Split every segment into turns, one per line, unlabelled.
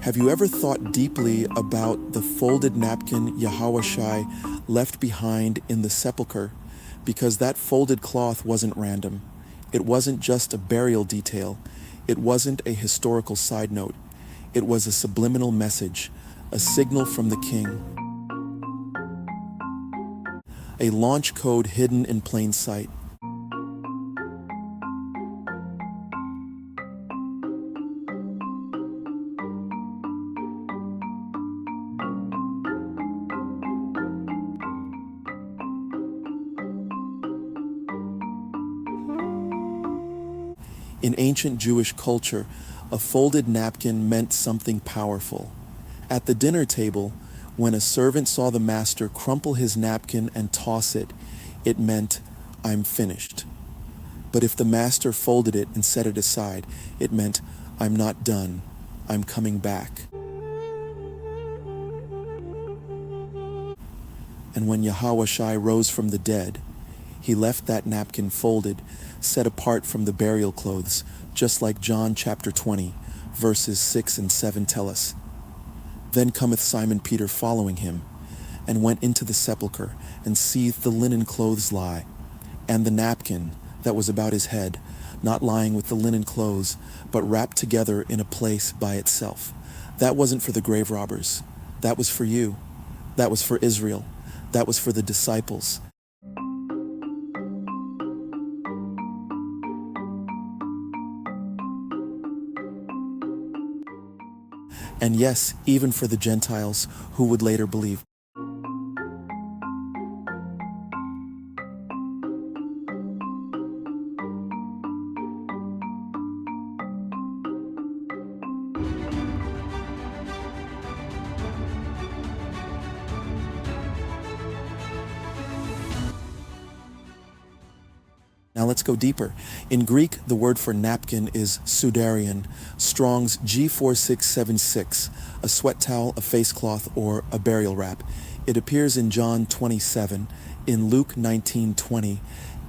Have you ever thought deeply about the folded napkin Yahawashi left behind in the sepulchre? Because that folded cloth wasn't random. It wasn't just a burial detail. It wasn't a historical side note. It was a subliminal message, a signal from the king, a launch code hidden in plain sight. In ancient Jewish culture, a folded napkin meant something powerful. At the dinner table, when a servant saw the master crumple his napkin and toss it, it meant, "I'm finished." But if the master folded it and set it aside, it meant, "I'm not done. I'm coming back." And when Yahawashi rose from the dead, he left that napkin folded, set apart from the burial clothes, just like John chapter 20, verses 6 and 7 tell us. Then cometh Simon Peter following him, and went into the sepulchre, and seeth the linen clothes lie, and the napkin that was about his head, not lying with the linen clothes, but wrapped together in a place by itself. That wasn't for the grave robbers. That was for you. That was for Israel. That was for the disciples. And yes, even for the Gentiles who would later believe. Now let's go deeper. In Greek, the word for napkin is sudarion, Strong's G4676, a sweat towel, a face cloth, or a burial wrap. It appears in John 27, in Luke 19:20,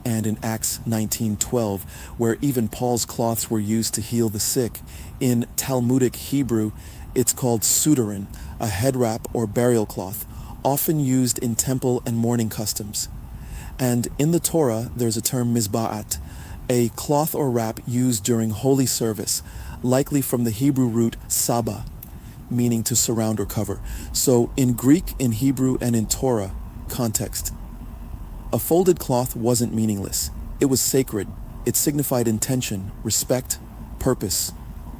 and in Acts 19:12, where even Paul's cloths were used to heal the sick. In Talmudic Hebrew, it's called sudarin, a head wrap or burial cloth, often used in temple and mourning customs. And in the Torah, there's a term mizba'at, a cloth or wrap used during holy service, likely from the Hebrew root saba, meaning to surround or cover. So in Greek, in Hebrew, and in Torah context, a folded cloth wasn't meaningless. It was sacred. It signified intention, respect, purpose,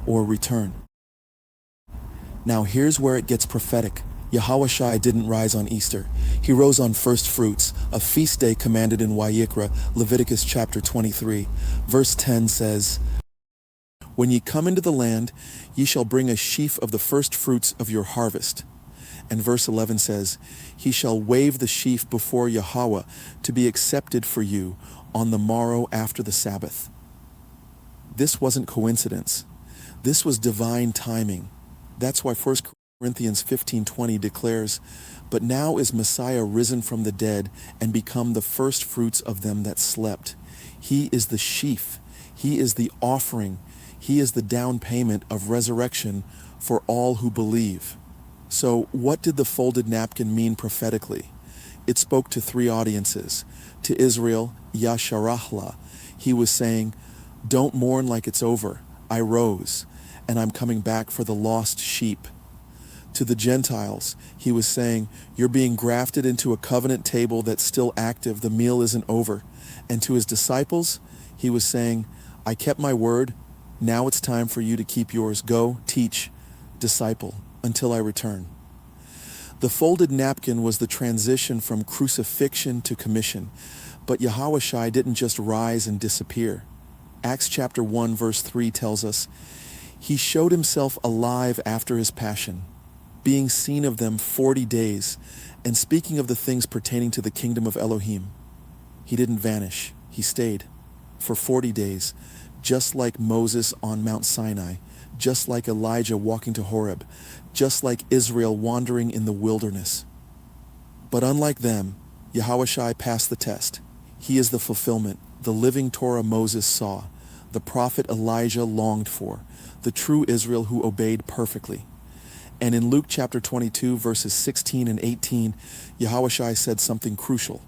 or return. Now here's where it gets prophetic. Yahawashi didn't rise on Easter. He rose on first fruits, a feast day commanded in Vayikra, Leviticus chapter 23. Verse 10 says, "When ye come into the land, ye shall bring a sheaf of the first fruits of your harvest." And verse 11 says, "He shall wave the sheaf before Yahweh to be accepted for you on the morrow after the Sabbath." This wasn't coincidence. This was divine timing. That's why 1 Corinthians 15:20 declares, "But now is Messiah risen from the dead and become the first fruits of them that slept." He is the sheaf. He is the offering. He is the down payment of resurrection for all who believe. So what did the folded napkin mean prophetically? It spoke to three audiences. To Israel, Yasharahla, he was saying, "Don't mourn like it's over. I rose, and I'm coming back for the lost sheep." To the Gentiles, he was saying, "You're being grafted into a covenant table that's still active. The meal isn't over." And to his disciples, he was saying, "I kept my word. Now it's time for you to keep yours. Go, teach, disciple, until I return." The folded napkin was the transition from crucifixion to commission. But Yahawashi didn't just rise and disappear. Acts chapter 1 verse 3 tells us, "He showed himself alive after his passion, being seen of them 40 days, and speaking of the things pertaining to the kingdom of Elohim." He didn't vanish. He stayed for 40 days, just like Moses on Mount Sinai, just like Elijah walking to Horeb, just like Israel wandering in the wilderness. But unlike them, Yahawashi passed the test. He is the fulfillment, the living Torah Moses saw, the prophet Elijah longed for, the true Israel who obeyed perfectly. And in Luke chapter 22, verses 16 and 18, Yahawashi said something crucial.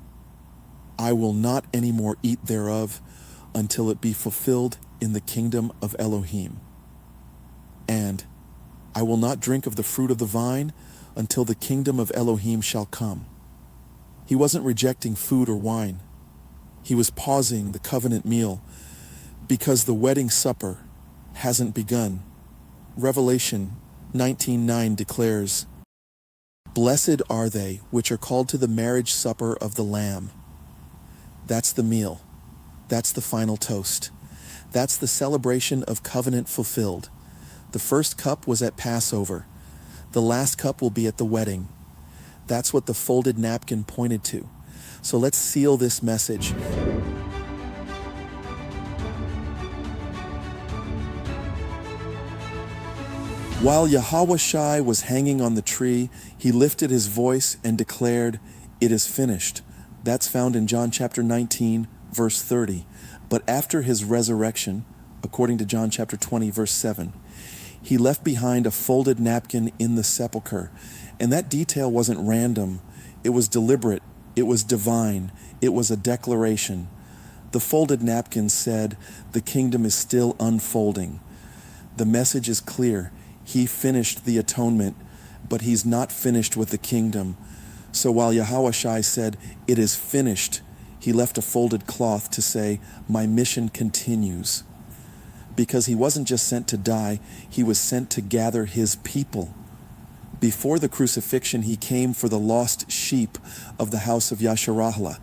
I will not any more eat thereof until it be fulfilled in the kingdom of Elohim. And I will not drink of the fruit of the vine until the kingdom of Elohim shall come. He wasn't rejecting food or wine. He was pausing the covenant meal because the wedding supper hasn't begun. Revelation 19:9 declares, Blessed are they which are called to the marriage supper of the Lamb. That's the meal. That's the final toast. That's the celebration of covenant fulfilled. The first cup was at Passover. The last cup will be at the wedding. That's what the folded napkin pointed to. So let's seal this message. While Yahawashi was hanging on the tree, he lifted his voice and declared, It is finished. That's found in John chapter 19, verse 30. But after his resurrection, according to John chapter 20, verse 7, he left behind a folded napkin in the sepulcher. And that detail wasn't random. It was deliberate. It was divine. It was a declaration. The folded napkin said, the kingdom is still unfolding. The message is clear. He finished the atonement, but he's not finished with the kingdom. So while Yahawashi said, it is finished, he left a folded cloth to say, my mission continues. Because he wasn't just sent to die, he was sent to gather his people. Before the crucifixion, he came for the lost sheep of the house of Yasharahla.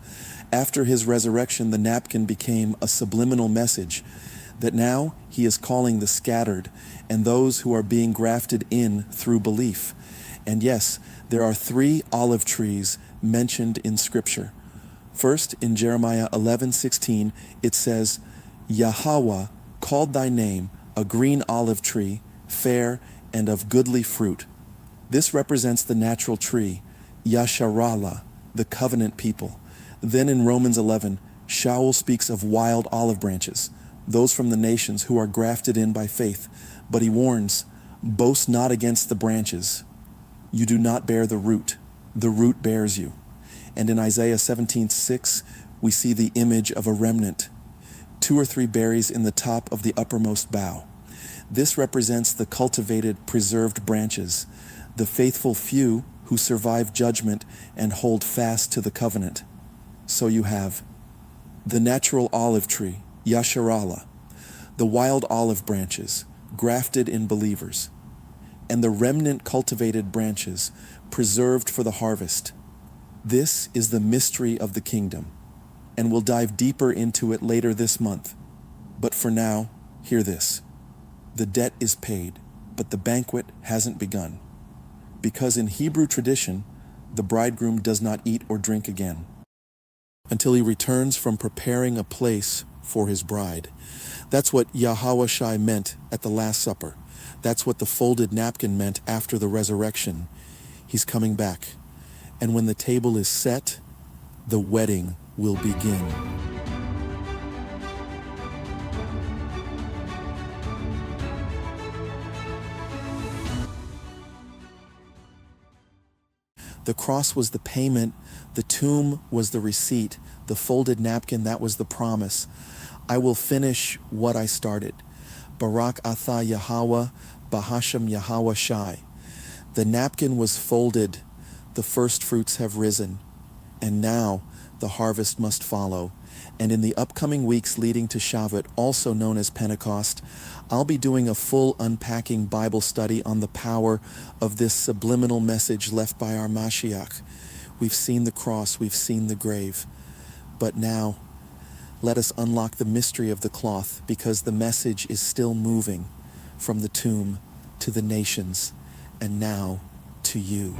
After his resurrection, the napkin became a subliminal message that now he is calling the scattered and those who are being grafted in through belief. And yes, there are 3 olive trees mentioned in Scripture. First, in Jeremiah 11:16, it says, Yahweh called thy name a green olive tree, fair and of goodly fruit. This represents the natural tree, Yasharahla, the covenant people. Then in Romans 11, Shaul speaks of wild olive branches, those from the nations who are grafted in by faith. But he warns, boast not against the branches. You do not bear the root bears you. And in Isaiah 17:6, we see the image of a remnant, 2 or 3 berries in the top of the uppermost bough. This represents the cultivated, preserved branches, the faithful few who survive judgment and hold fast to the covenant. So you have the natural olive tree, Yasharahla, the wild olive branches, grafted in believers, and the remnant cultivated branches, preserved for the harvest. This is the mystery of the kingdom, and we'll dive deeper into it later this month. But for now, hear this. The debt is paid, but the banquet hasn't begun. Because in Hebrew tradition, the bridegroom does not eat or drink again until he returns from preparing a place for his bride. That's what Yahawashi meant at the Last Supper. That's what the folded napkin meant after the resurrection. He's coming back. And when the table is set, the wedding will begin. The cross was the payment, the tomb was the receipt, the folded napkin, that was the promise. I will finish what I started. Barak atah Yahweh, Bahashem Yahawashi. The napkin was folded, the first fruits have risen, and now the harvest must follow. And in the upcoming weeks leading to Shavuot, also known as Pentecost, I'll be doing a full unpacking Bible study on the power of this subliminal message left by our Mashiach. We've seen the cross, we've seen the grave. But now, let us unlock the mystery of the cloth, because the message is still moving from the tomb to the nations, and now to you.